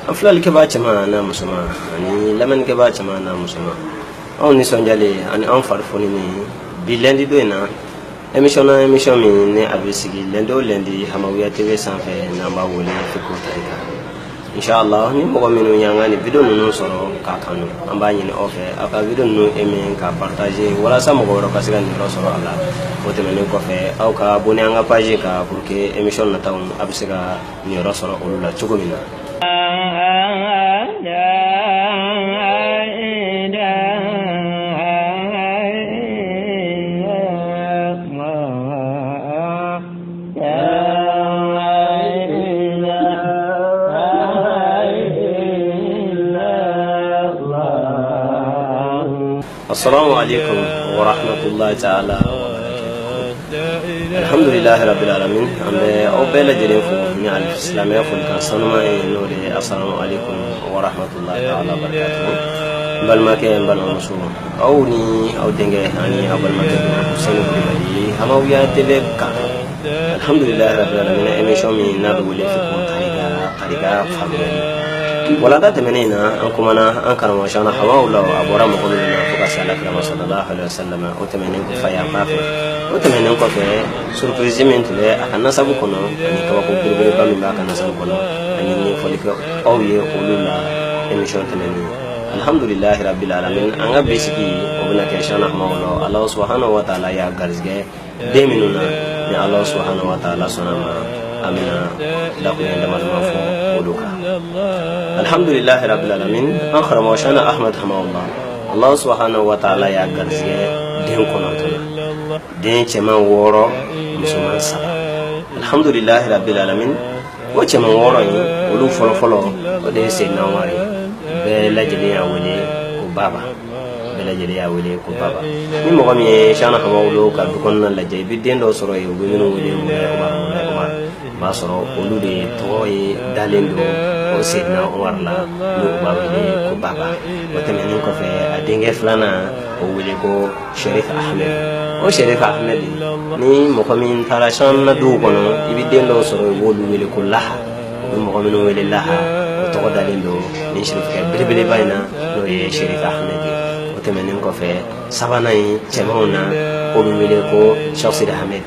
aflal ke ba chama na musuma ani laman ke ba chama na musuma on ni sonjale ani on farfoni ni bilendi do na émission mi ne abisigi lendo lendi Hamawiya TV sanfɛ n'an b'a wele Fiqhu Tarika inshallah ni mɔgɔ minnu y'an ni video ninnu sɔrɔ k'a kanu an b'a ɲini aw fɛ aw ka video ninnu aimer ka partager walasa mɔgɔ wɛrɛw ka se ka niyɔrɔ sɔrɔ a la o tɛmɛnen kɔfɛ aw ka abonner an ka page kan pour que émission nataw a bɛ se ka niyɔrɔ sɔrɔ olu la cogo min na. Assalamu alaikum wa rahmatullahi ta'ala wa barakatuh. Alhamdulillah rabbil alamin. Ambe obela jere fo ni al-islamiyya fo kan sanuma no de assalamu alaikum wa rahmatullahi ta'ala wa barakatuh. Balmake balma musu awni aw denge ani balmake ko sanu bali Hamawiya TV ka. Alhamdulillah rabbil alamin emission mi na do le Fiqhu Tarika family. Wala da temenina an kuma na an karama shana hawala abora mo kono na fuka sala kama sallallahu alaihi wasallam o temenin ko faya mafi o temenin ko fe surprise men tule akana sabu kono ani ka ko burbure ba mi ba kana sabu kono ani ni foli ko o ye ulula emission temeni alhamdulillah rabbil alamin an ga besiki o bina ke shana hawala Allah subhanahu wa ta'ala ya garzge de minuna ni Allah subhanahu wa ta'ala sonama amina da ku yanda malama fo uluka alhamdulillah rabbil alamin akhra ma shana ahmad hamawallah Allah subhanahu wa ta'ala ya garzige den kono tana den chema woro musulman sa alhamdulillah rabbil alamin wo chema woro yi ulu folo o de se na wari be lajeli ya wele ko baba be lajeli ya wele ko baba ni mo ko mi shana hamawlo ka dukon na lajey bi den do soro yi bu minu wele Umar ma soro olu de toy dalendo o sedna Umar la no babale ko baba o temenin ko fe adenge flana o wele ko Sharif Ahmed ni mo ko min tarashan na du kono ibi dendo soro wolu wele ko laha mo ko min wele laha o to dalendo ni Sharif ke bele bayna no ye Sharif Ahmed o temenin ko fe sabana yi chemauna o wele ko Sheikh Ahmed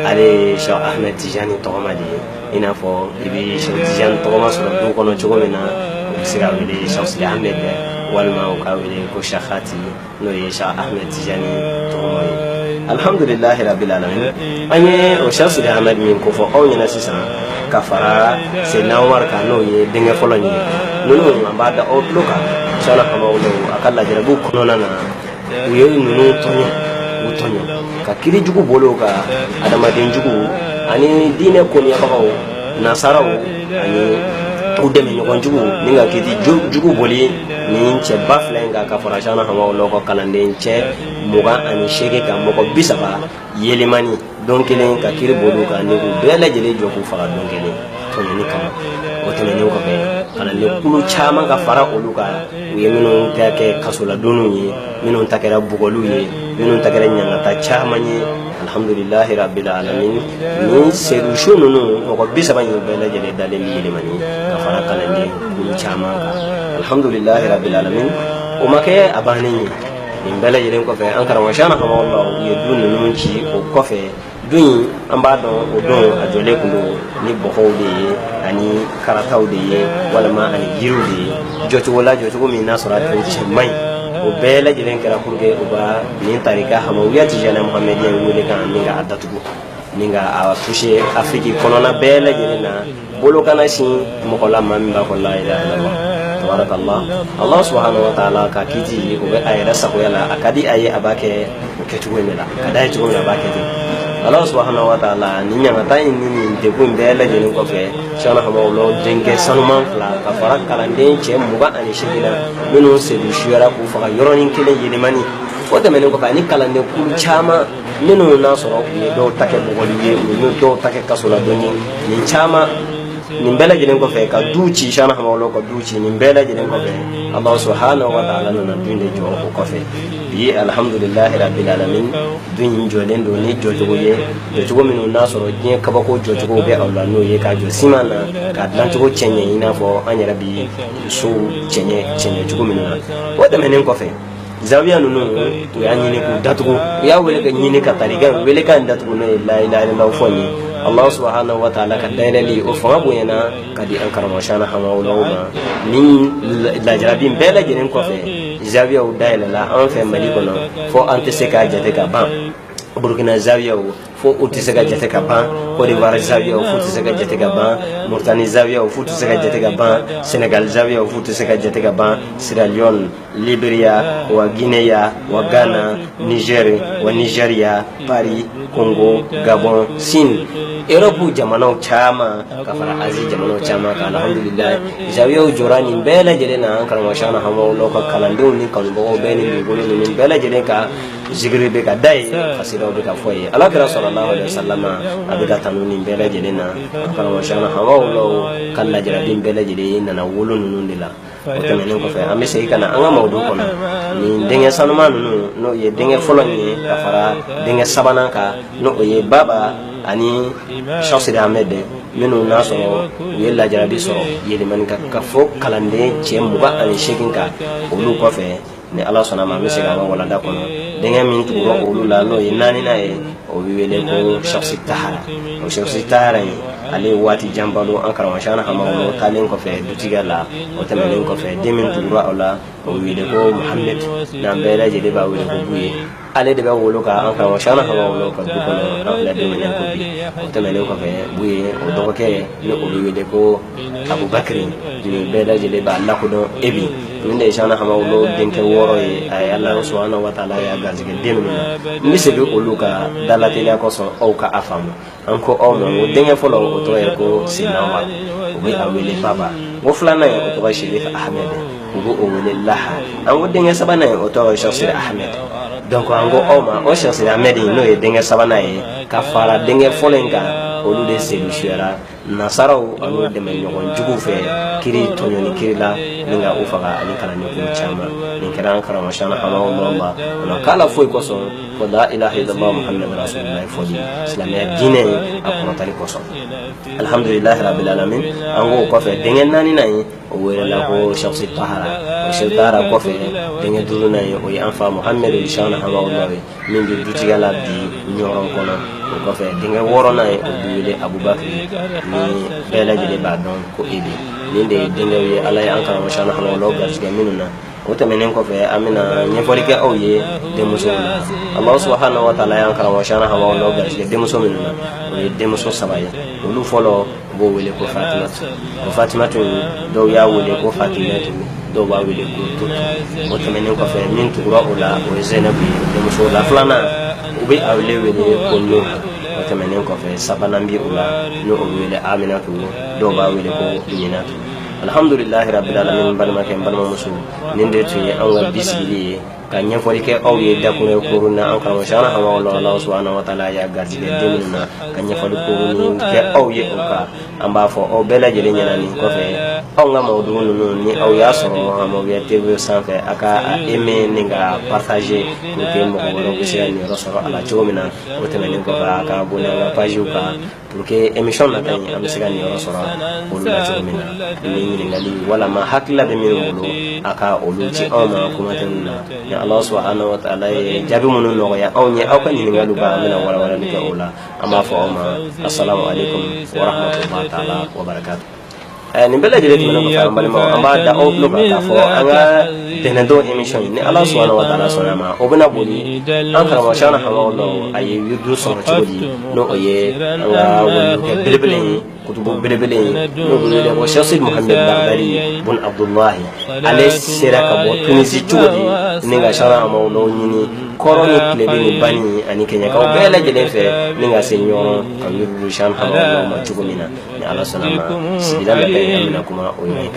ale Sheikh Ahmed Tijani Togomadi ina fo ibi Sheikh Tijani Togoma sura du kono chogomena sira wele Sheikh Ahmed walma o ka wele ko Shakhati no ye Sheikh Ahmed Tijani Togomadi alhamdulillah rabbil alamin anye o Sheikh Ahmed min ko fo o nyina sisan kafara se na Umar ka no ye dinga folo ni nunu ambada o loka sala kama ulo akalla jarabu kono na uyo nunu tonyo ka kiri jugu bolo ka adamaden jugu ani dine ko ni bagaw nasaraw ani udeme nyogon jugu ninga kiti jugu boli ni nche baflenga ka farashana hawa loko kalande nche muga ani shege ka moko bisaba yelemani donkelen ka kiri bolo ka ni ku bela jele joku faga donkelen to ni kama o temene ko be kalande kulu chama ka fara oluka uyemino take kasula donu ni mino takera bugolu ye mino takera nyangata chama ni alhamdulillah rabbil alamin ni solution no ko bisaba ni bela jele dalil yelemani ka fara kalande kulu chama alhamdulillah rabbil alamin o make abani min bela jele ko fe an karama shana ko wallahu ye dunu nun ci o ko fe dun amba don o don a jole kundo ni bohowde ani karatawde wala ma ani girude joti ko min nasara tan chemay o bela jelen kala kurge o ba ni tarika Hamawiya Tijani Muhammadiya wele kan ninga adatugo ninga a touché Afrique konona bela jelena bolo kana sin mo ko lamma min ba ko la ilaha illallah tabarakallah Allah subhanahu wa ta'ala ka kiti ko be ayra sako yala akadi aye abake o ketugo mela kadai tugo mela abake Allah subhanahu wa ta'ala ni nyanga tay ni de ko bela jelen ko fe shana hamawlo denge sanuman fla ka farak kala den che muga ani shigina minu se du shira ku fa yoronin kelen yelimani o de menen ko ka ni kala ne ku chama minu na soro ye do take bugoli ye minu do take kasola doni ni chama nin bela jelen ko fe ka duci shana hamawlo ko duci nin bela jelen ko fe Allah subhanahu wa ta'ala na dunde jo ko fe bi alhamdulillah rabbil alamin dun jolen do ni jojogo ye jojogo minu nasoro je kabako jojogo be Allah no ye ka jo simana ka dan to chenye ina fo anyara bi so chenye jogo minu wada menen ko fe zawiya nunu ya nyini ku datugo ya wele ka nyini ka tariga wele ka datugo no la ilaha illallah foni Allah subhanahu wa ta'ala ka dailali o fa boyana kadi an karama shana hama ulama ni la jarabin bela jenen ko fe zawiya u dailala an fe mali kono fo ante se ka jate ka ban Burkina zawiya fo uti se ka jate ka ban Côte d'Ivoire zawiya fo uti se ka jate ka ban Mauritanie zawiya fo uti se ka jate ka ban Sénégal zawiya fo uti se ka jate ka ban Sierra Leone Liberia wa Guinea wa Ghana Niger wa Nigeria Paris Congo Gabon Sin Europe jamano chama kafara Asie jamano chama ka alhamdulillah zawiya jorani bela jelena an karama shana hama lo ka kalando ni kan bo be ni golo ni bela jeleka zikri be ka dai fasira be ka foye ala kira sallallahu alaihi wasallam abika tanuni bela jelena karama shana hama lo kala jarabin bela jelena na wolo nunu ndila o temenen ko fe ame sey kana anga mawdu kono ni denge sanuma nunu no ye denge foloni kafara denge sabana ka no ye baba ani Cheikh Ahmed minu naso ye la jarabi so yeli man ka fo kalande che muba ani shekin ka olu ko fe ni Allah sona ma misi ga wala da kono denga min tu ro olu la no yinani na e o wiwele ko Cheikh Tahara o Cheikh Tahara ale wati jambalo an karama shana hama wono talen ko fe dutigala o temelen ko fe demin tu ro ala o wiwele ko Muhammad na bela je de ba wele ko buye ale de ba wolo ka an karama shana hama wono ka du kono an la de men ko bi o temelen ko fe buye o do ke le o wiwele ko Abu Bakri ni bela je de ba Allah ko do ebi nde shana hama wono denke woro e ay Allah subhanahu wa ta'ala ya gazige denu ni se be oluka dalate la ko so o ka afamu anko o no denga folo o to e ko sinawa o be awele baba wo flana o to Sherif Ahmed o o wele laha an wo denga sabana o to Sherif Ahmed donc ango o ma o Sherif Ahmed no e denga sabana e ka fara denga folenga o lu de se lushera nasaraw anu de men nyogon jugu fe kiri tonyo ni kiri la ninga ufaga ani kala ni ko chama ni kiran karama shana hama Allah no kala foi ko so ko la ilaha illallah muhammad rasulullah fodi islamia dine akon tali ko so alhamdulillah rabbil alamin ango ko fe dengen nani nay o wele la ko Cheikh Tahara o Cheikh Tahara ko fe dengen dulu nay o yanfa muhammad shana hama Allah min bi dutigala bi nyoron kono ko fe dengen worona e o wele abubakar ni bela jele ba don ko ebi ni de dinga wi ala ya an karama shana hama lo garjiga minuna o temenen ko fe amina nyefori ke awye de muso Allah subhanahu wa ta'ala ya an karama shana hama lo garjiga de muso minuna o de muso sabaya olu folo bo wele ko Fatimatu do ya wele ko Fatimatu do ba wele ko tutu o temenen ko fe min tugura ola o Zainab de muso la flana o be awle wele ko no temenen ko fe sabanambi ula no o wele Aminatu do ba wele ko Aminatu alhamdulillah rabbil alamin balma ken balma musu ninde tuye an ga bisili ka nyefori ke aw ye da ko koruna an kan shana hawa Allah subhanahu wa ta'ala ya garjide demina ka nyefori koruni ke aw ye o ka an ba fo o bela jele nyana ni ko fe aw nga mawdu no ni aw ya so mo ya tv sanfe aka eme ninga partager ko ke mo ko ro se ni rasul ala chomina o temenen ko ba ka bona page ka pour que émission na tan am siga ni rasul ko la chomina ni ngali wala ma hakla be min bulu aka oluti aw ma kuma tan ya Allah subhanahu wa ta'ala jabi munu no ya aw ni aw kan ni ngalu ba amina wala ni ka ola ama fa ma assalamu alaikum wa rahmatullahi ta'ala wa barakatuh ni bela jele tuma ko fa mbali ma amba da o blog ta fo anga tenendo emission ni Allah subhanahu wa ta'ala sonama o bana boli an karama shana hawa Allah ayi yudu so chodi no oye anga wonu ke belebele kutubu belebele no bulu ko Cheikh Muhammad Baghdadi bun Abdullah ale sera ka bo tunisi chodi ninga shana ma no nyini koroni klebe ni bani ani kenya ka bela jele fe ninga senyor kan yudu shan hawa ma chugumina ni Allah sonama sidila be amina kuma oye